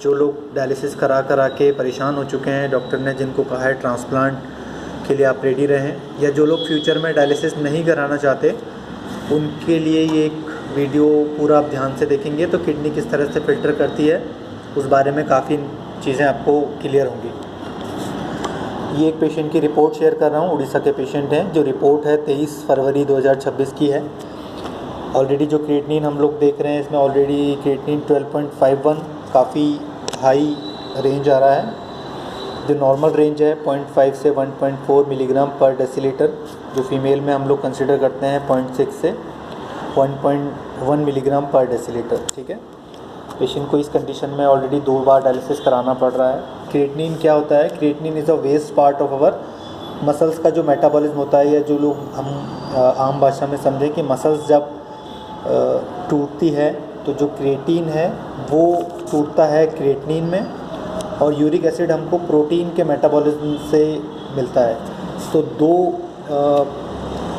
जो लोग डायलिसिस करा करा के परेशान हो चुके हैं, डॉक्टर ने जिनको कहा है ट्रांसप्लांट के लिए आप रेडी रहें, या जो लोग फ्यूचर में डायलिसिस नहीं कराना चाहते उनके लिए ये एक वीडियो पूरा आप ध्यान से देखेंगे तो किडनी किस तरह से फ़िल्टर करती है उस बारे में काफ़ी चीज़ें आपको क्लियर होंगी। ये एक पेशेंट की रिपोर्ट शेयर कर रहा हूँ, उड़ीसा के पेशेंट हैं। जो रिपोर्ट है 23 फरवरी 2026 की है। ऑलरेडी जो क्रिएटिनिन हम लोग देख रहे हैं इसमें ऑलरेडी क्रिएटिनिन 12.51 काफ़ी हाई रेंज आ रहा है। जो नॉर्मल रेंज है 0.5 से 1.4 मिलीग्राम पर डेसीलीटर, जो फीमेल में हम लोग कंसिडर करते हैं 0.6 से 1.1 मिलीग्राम पर डेसीलीटर। ठीक है, पेशेंट को इस कंडीशन में ऑलरेडी 2 बार डायलिसिस कराना पड़ रहा है। क्रिएटिनिन क्या होता है? Creatinine is a waste part of our muscles का जो मेटाबॉलिज्म होता है, या जो लोग हम आम भाषा में समझें कि मसल्स जब टूटती है तो जो क्रिएटिन है वो टूटता है क्रिएटिनिन में, और यूरिक एसिड हमको प्रोटीन के मेटाबॉलिज्म से मिलता है। तो 2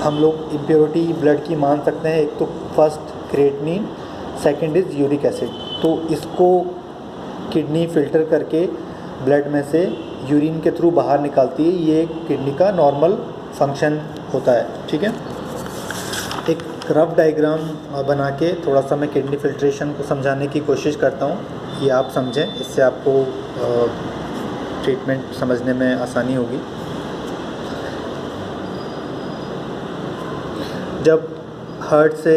हम लोग इम्प्योरिटी ब्लड की मान सकते हैं, एक तो first creatinine, second is uric acid. तो इसको किडनी फ़िल्टर करके ब्लड में से यूरिन के थ्रू बाहर निकालती है। ये किडनी का नॉर्मल फंक्शन होता है। ठीक है, एक रफ डायग्राम बना के थोड़ा सा मैं किडनी फिल्ट्रेशन को समझाने की कोशिश करता हूँ, ये आप समझें, इससे आपको ट्रीटमेंट समझने में आसानी होगी। जब हार्ट से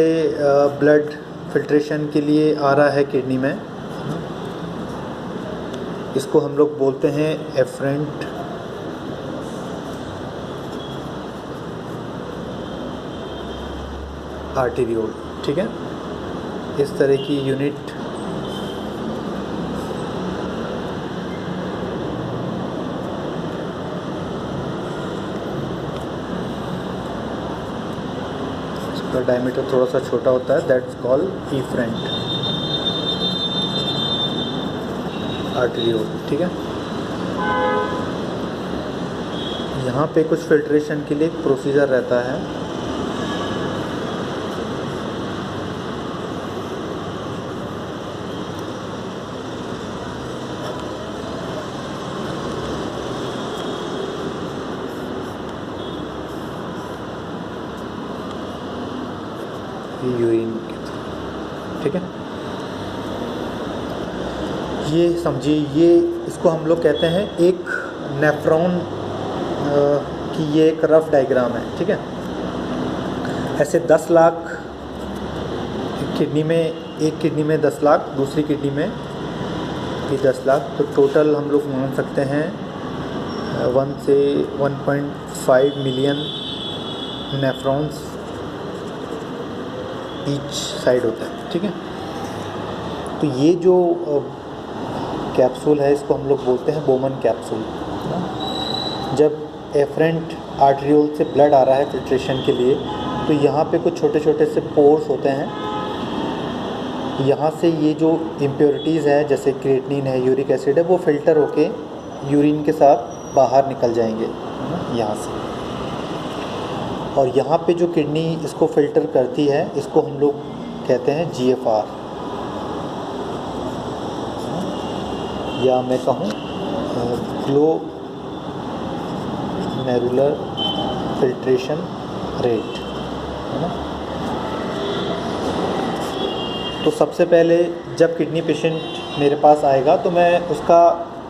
ब्लड फिल्ट्रेशन के लिए आ रहा है किडनी में, इसको हम लोग बोलते हैं एफरेंट आर्टेरियोल। ठीक है, इस तरह की यूनिट इसका डायमीटर थोड़ा सा छोटा होता है, दैट्स कॉल्ड एफरेंट आर्टेरियोल। ठीक है, यहाँ पे कुछ फिल्ट्रेशन के लिए एक प्रोसीजर रहता है। यूरिन के थ्रू। ठीक है, ये समझिए, ये इसको हम लोग कहते हैं एक नेफ्रॉन की ये एक रफ डायग्राम है। ठीक है, ऐसे 10 लाख किडनी में, एक किडनी में 10 लाख, दूसरी किडनी में भी 10 लाख, तो टोटल हम लोग मान सकते हैं 1 से 1.5 मिलियन नेफ्रॉन्स ईच साइड होता है। ठीक है, तो ये जो कैप्सूल है इसको हम लोग बोलते हैं बोमन कैप्सूल। जब एफरेंट आर्टेरियोल से ब्लड आ रहा है फिल्ट्रेशन के लिए, तो यहाँ पे कुछ छोटे छोटे से पोर्स होते हैं। यहाँ से ये जो इम्प्योरिटीज़ है, जैसे क्रिएटिनिन है, यूरिक एसिड है, वो फ़िल्टर होके यूरिन के साथ बाहर निकल जाएंगे यहाँ से। और यहाँ पे जो किडनी इसको फ़िल्टर करती है, इसको हम लोग कहते हैं GFR, या मैं कहूँ ग्लोमेरुलर फिल्ट्रेशन रेट, है ना। तो सबसे पहले जब किडनी पेशेंट मेरे पास आएगा तो मैं उसका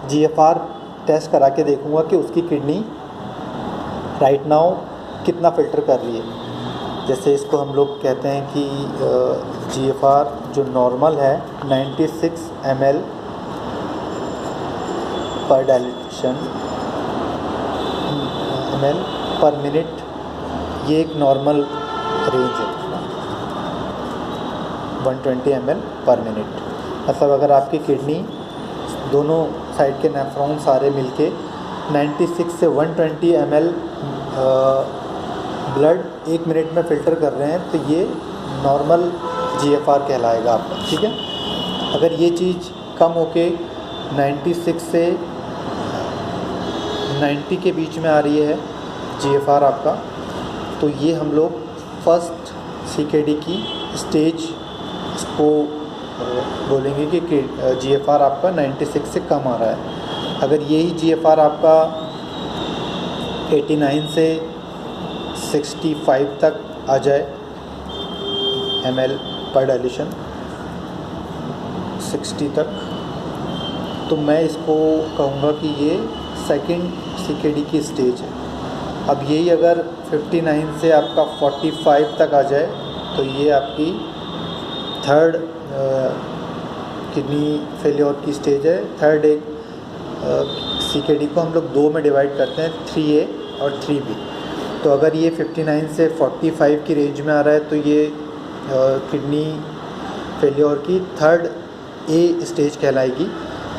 GFR टेस्ट करा के देखूँगा कि उसकी किडनी राइट नाउ कितना फ़िल्टर कर रही है। जैसे इसको हम लोग कहते हैं कि GFR जो नॉर्मल है 96 ml पर डायलिशन ml पर मिनट, ये एक नॉर्मल रेंज है, 120 ml पर मिनट। मतलब अगर आपकी किडनी दोनों साइड के नेफ्रॉन सारे मिलके 96 से 120 ml ब्लड 1 मिनट में फ़िल्टर कर रहे हैं, तो ये नॉर्मल GFR कहलाएगा आपका। ठीक है, अगर ये चीज़ कम होके 96 से 90 के बीच में आ रही है GFR आपका, तो ये हम लोग फर्स्ट CKD की स्टेज इसको बोलेंगे कि GFR आपका 96 से कम आ रहा है। अगर यही GFR आपका 89 से 65 तक आ जाए ml पर डायल्यूशन 60 तक, तो मैं इसको कहूँगा कि ये सेकंड CKD की स्टेज है। अब यही अगर 59 से आपका 45 तक आ जाए तो ये आपकी थर्ड किडनी फेलियर की स्टेज है। थर्ड एक CKD को हम लोग दो में डिवाइड करते हैं, 3A और 3B। तो अगर ये 59 से 45 की रेंज में आ रहा है तो ये किडनी फेलियर की थर्ड A स्टेज कहलाएगी।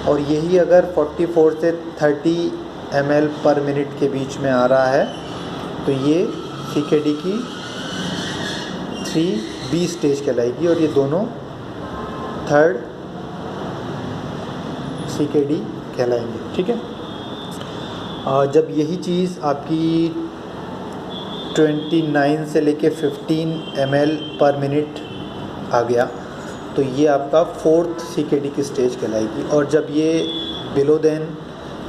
और यही अगर 44 से 30 ml पर मिनट के बीच में आ रहा है तो ये CKD की 3B स्टेज कहलाएगी। और ये दोनों थर्ड CKD कहलाएंगे। ठीक है। जब यही चीज़ आपकी 29 से लेके 15 ml पर मिनट आ गया तो ये आपका फोर्थ CKD की स्टेज कहलाएगी। और जब ये बिलो देन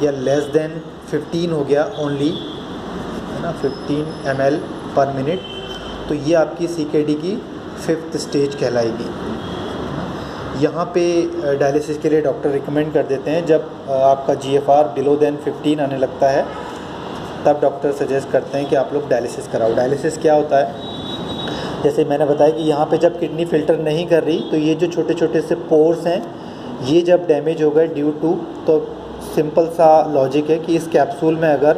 या लेस देन 15 हो गया ओनली, है ना, 15 ml पर मिनट, तो ये आपकी CKD की फिफ्थ स्टेज कहलाएगी। यहाँ पे डायलिसिस के लिए डॉक्टर रिकमेंड कर देते हैं जब आपका GFR बिलो देन 15 आने लगता है, तब डॉक्टर सजेस्ट करते हैं कि आप लोग डायलिसिस कराओ। डायलिसिस क्या होता है, जैसे मैंने बताया कि यहाँ पे जब किडनी फिल्टर नहीं कर रही तो ये जो छोटे छोटे से पोर्स हैं ये जब डैमेज हो गए ड्यू टू, तो सिंपल सा लॉजिक है कि इस कैप्सूल में अगर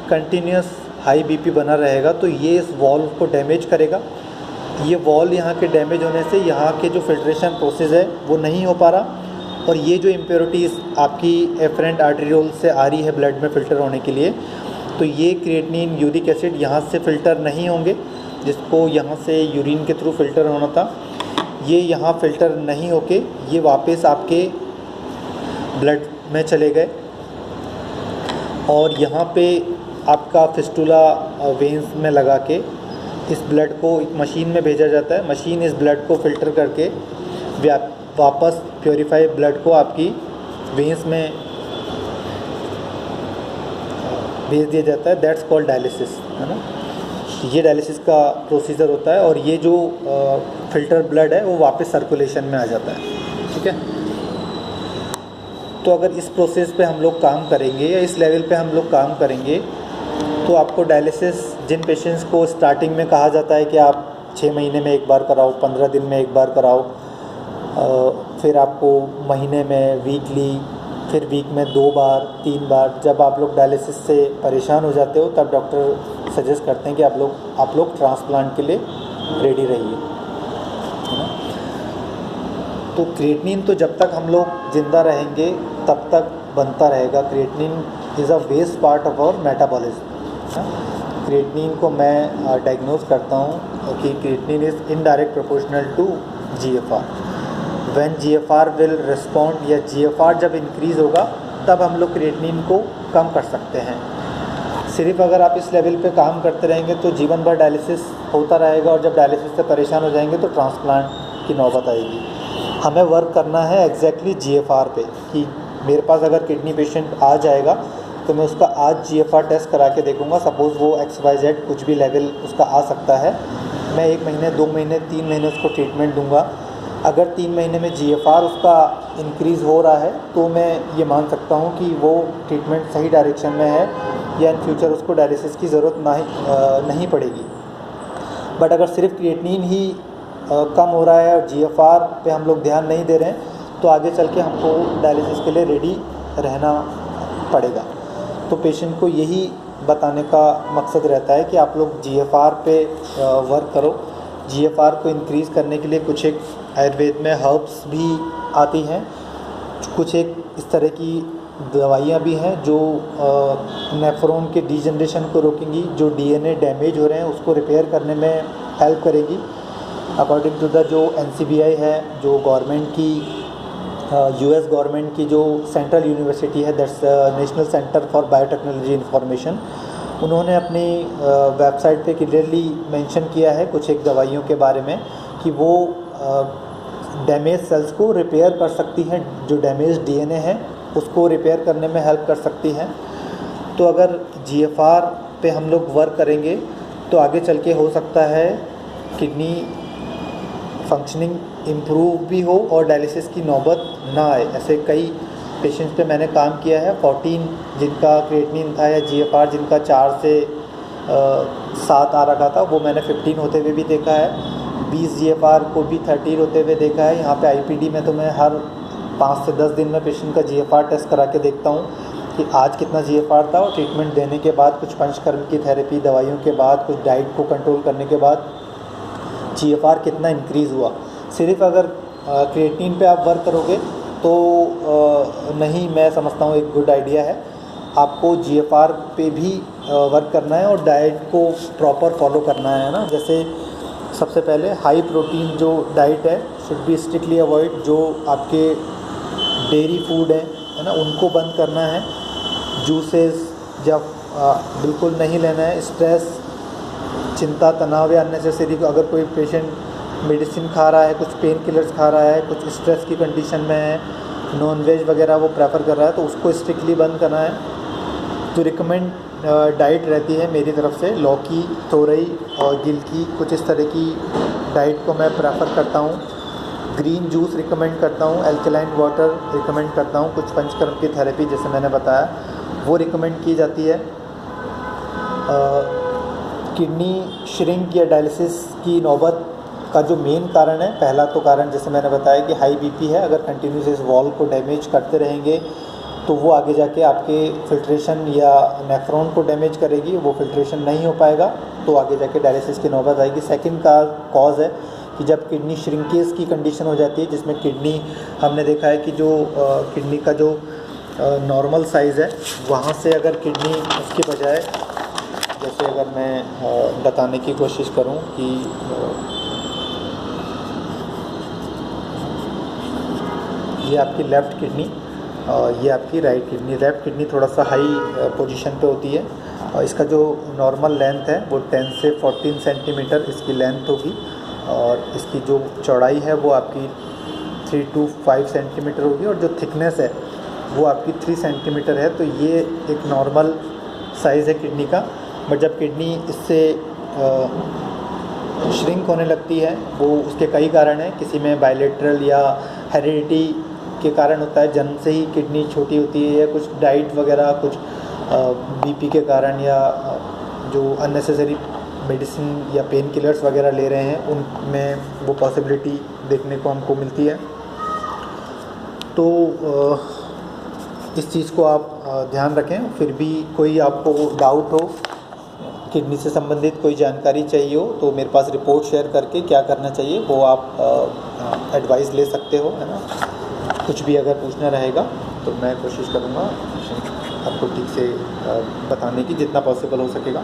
कंटिन्यूस हाई BP बना रहेगा तो ये इस वॉल्व को डैमेज करेगा। ये वॉल यहाँ के डैमेज होने से यहाँ के जो फिल्ट्रेशन प्रोसेस है वो नहीं हो पा रहा, और ये जो इम्प्योरिटीज़ आपकी एफरेंट आर्टेरियोल से आ रही है ब्लड में फ़िल्टर होने के लिए, तो ये क्रिएटिनिन यूरिक एसिड यहाँ से फ़िल्टर नहीं होंगे, जिसको यहाँ से यूरिन के थ्रू फ़िल्टर होना था, ये यहाँ फ़िल्टर नहीं होके ये वापस आपके ब्लड में चले गए और यहाँ पे आपका फिस्टुला वेंस में लगा के इस ब्लड को एक मशीन में भेजा जाता है। मशीन इस ब्लड को फ़िल्टर करके वापस प्योरीफाई ब्लड को आपकी वेंस में भेज दिया जाता है। दैट्स कॉल्ड डायलिसिस, है ना। ये डायलिसिस का प्रोसीजर होता है और ये जो फ़िल्टर ब्लड है वो वापस सर्कुलेशन में आ जाता है। ठीक है। तो अगर इस प्रोसेस पे हम लोग काम करेंगे या इस लेवल पे हम लोग काम करेंगे तो आपको डायलिसिस, जिन पेशेंट्स को स्टार्टिंग में कहा जाता है कि आप 6 महीने में एक बार कराओ, 15 दिन में एक बार कराओ, फिर आपको महीने में वीकली, फिर वीक में 2 बार 3 बार, जब आप लोग डायलिसिस से परेशान हो जाते हो तब डॉक्टर सजेस्ट करते हैं कि आप लोग ट्रांसप्लांट के लिए रेडी रहिए, है ना। तो क्रिएटिनिन तो जब तक हम लोग ज़िंदा रहेंगे तब तक बनता रहेगा। Creatinine is a waste part of our metabolism. Creatinine को मैं डायग्नोज करता हूँ कि creatinine is indirect proportional to GFR। When GFR will respond, या GFR जब इंक्रीज़ होगा तब हम लोग क्रिएटिनिन को कम कर सकते हैं। सिर्फ अगर आप इस लेवल पे काम करते रहेंगे तो जीवन भर डायलिसिस होता रहेगा, और जब डायलिसिस से परेशान हो जाएंगे तो ट्रांसप्लांट की नौबत आएगी। हमें वर्क करना है एग्जैक्टली GFR पे, कि मेरे पास अगर किडनी पेशेंट आ जाएगा तो मैं उसका आज GFR टेस्ट करा के देखूंगा। सपोज़ वो XYZ कुछ भी लेवल उसका आ सकता है, मैं 1 महीने 2 महीने 3 महीने उसको ट्रीटमेंट दूंगा। अगर 3 महीने में GFR उसका इंक्रीज़ हो रहा है तो मैं ये मान सकता हूँ कि वो ट्रीटमेंट सही डायरेक्शन में है, या इन फ्यूचर उसको डायलिसिस की ज़रूरत नहीं पड़ेगी। बट अगर सिर्फ क्रिएटिनिन ही कम हो रहा है और GFR पे हम लोग ध्यान नहीं दे रहे हैं तो आगे चल के हमको डायलिसिस के लिए रेडी रहना पड़ेगा। तो पेशेंट को यही बताने का मकसद रहता है कि आप लोग GFR पे वर्क करो। GFR को इंक्रीज़ करने के लिए कुछ एक आयुर्वेद में हर्ब्स भी आती हैं, कुछ एक इस तरह की दवाइयाँ भी हैं जो नेफ्रॉन के डीजनरेशन को रोकेंगी, जो DNA डैमेज हो रहे हैं उसको रिपेयर करने में हेल्प करेगी। अकॉर्डिंग टू द जो NCBI है, जो गवर्नमेंट की US गवर्नमेंट की जो सेंट्रल यूनिवर्सिटी है, that's national centre for biotechnology information, उन्होंने अपनी वेबसाइट पे क्लियरली मेंशन किया है कुछ एक दवाइयों के बारे में कि वो डैमेज सेल्स को रिपेयर कर सकती हैं, जो डैमेज डीएनए है उसको रिपेयर करने में हेल्प कर सकती हैं। तो अगर जीएफआर पे हम लोग वर्क करेंगे तो आगे चल के हो सकता है किडनी फंक्शनिंग इम्प्रूव भी हो और डायलिसिस की नौबत ना आए। ऐसे कई पेशेंट्स पे मैंने काम किया है। 14 जिनका क्रिएटिनिन था या जीएफआर जिनका 4 से 7 आ रखा था, वो मैंने 15 होते हुए भी देखा है। 20 जीएफआर को भी 13 होते हुए देखा है। यहाँ पे आईपीडी में तो मैं हर 5 से 10 दिन में पेशेंट का जीएफआर टेस्ट करा के देखता हूँ कि आज कितना जीएफआर था, और ट्रीटमेंट देने के बाद, कुछ पंचकर्म की थेरेपी दवाइयों के बाद, कुछ डाइट को कंट्रोल करने के बाद जीएफआर कितना इंक्रीज़ हुआ। सिर्फ अगर क्रिएटिनिन पे आप वर्क करोगे तो नहीं, मैं समझता हूँ एक गुड आइडिया है। आपको जीएफआर पे भी वर्क करना है और डाइट को प्रॉपर फॉलो करना है ना। जैसे सबसे पहले हाई प्रोटीन जो डाइट है शुड बी स्ट्रिक्टली अवॉइड। जो आपके डेयरी फूड है ना, उनको बंद करना है। जूसेस जब बिल्कुल नहीं लेना है। स्ट्रेस, चिंता, तनाव या अननेसेसरी, अगर कोई पेशेंट मेडिसिन खा रहा है, कुछ पेन किलर्स खा रहा है, कुछ स्ट्रेस की कंडीशन में है, नॉन वेज वगैरह वो प्रेफर कर रहा है, तो उसको स्ट्रिक्टली बंद करना है। तो रिकमेंड डाइट रहती है मेरी तरफ से लौकी, तोरई और गिलकी, कुछ इस तरह की डाइट को मैं प्रेफर करता हूँ। ग्रीन जूस रिकमेंड करता हूँ, एल्कलाइन वाटर रिकमेंड करता हूँ। कुछ पंचकर्म की थेरेपी जैसे मैंने बताया वो रिकमेंड की जाती है। किडनी श्रिंक या डायलिसिस की नौबत का जो मेन कारण है, पहला तो कारण जैसे मैंने बताया कि हाई बीपी है। अगर कंटिन्यूस इस वॉल को डैमेज करते रहेंगे तो वो आगे जाके आपके फिल्ट्रेशन या नेफ्रॉन को डैमेज करेगी, वो फिल्ट्रेशन नहीं हो पाएगा, तो आगे जाके डायलिसिस की नौबत आएगी। सेकंड का कॉज है कि जब किडनी श्रिंकेज की कंडीशन हो जाती है, जिसमें किडनी हमने देखा है कि जो किडनी का जो नॉर्मल साइज़ है वहाँ से अगर किडनी उसकी बजाय, जैसे अगर मैं बताने की कोशिश करूँ कि ये आपकी लेफ़्ट किडनी और ये आपकी राइट किडनी। लेफ़्ट किडनी थोड़ा सा हाई पोजीशन पे होती है और इसका जो नॉर्मल लेंथ है वो 10 से 14 सेंटीमीटर इसकी लेंथ होगी, और इसकी जो चौड़ाई है वो आपकी 3 to 5 सेंटीमीटर होगी, और जो थिकनेस है वो आपकी 3 सेंटीमीटर है। तो ये एक नॉर्मल साइज़ है किडनी का। बट जब किडनी इससे श्रिंक होने लगती है, वो उसके कई कारण हैं। किसी में बायलेटरल या हेरिडिटी के कारण होता है, जन्म से ही किडनी छोटी होती है, या कुछ डाइट वगैरह, कुछ बीपी के कारण, या जो अननेसेसरी मेडिसिन या पेन किलर्स वगैरह ले रहे हैं उनमें वो पॉसिबिलिटी देखने को हमको मिलती है। तो इस चीज़ को आप ध्यान रखें। फिर भी कोई आपको डाउट हो, किडनी से संबंधित कोई जानकारी चाहिए हो, तो मेरे पास रिपोर्ट शेयर करके क्या करना चाहिए वो आप एडवाइस ले सकते हो, है ना। कुछ भी अगर पूछना रहेगा तो मैं कोशिश करूँगा आपको ठीक से बताने की, जितना पॉसिबल हो सकेगा।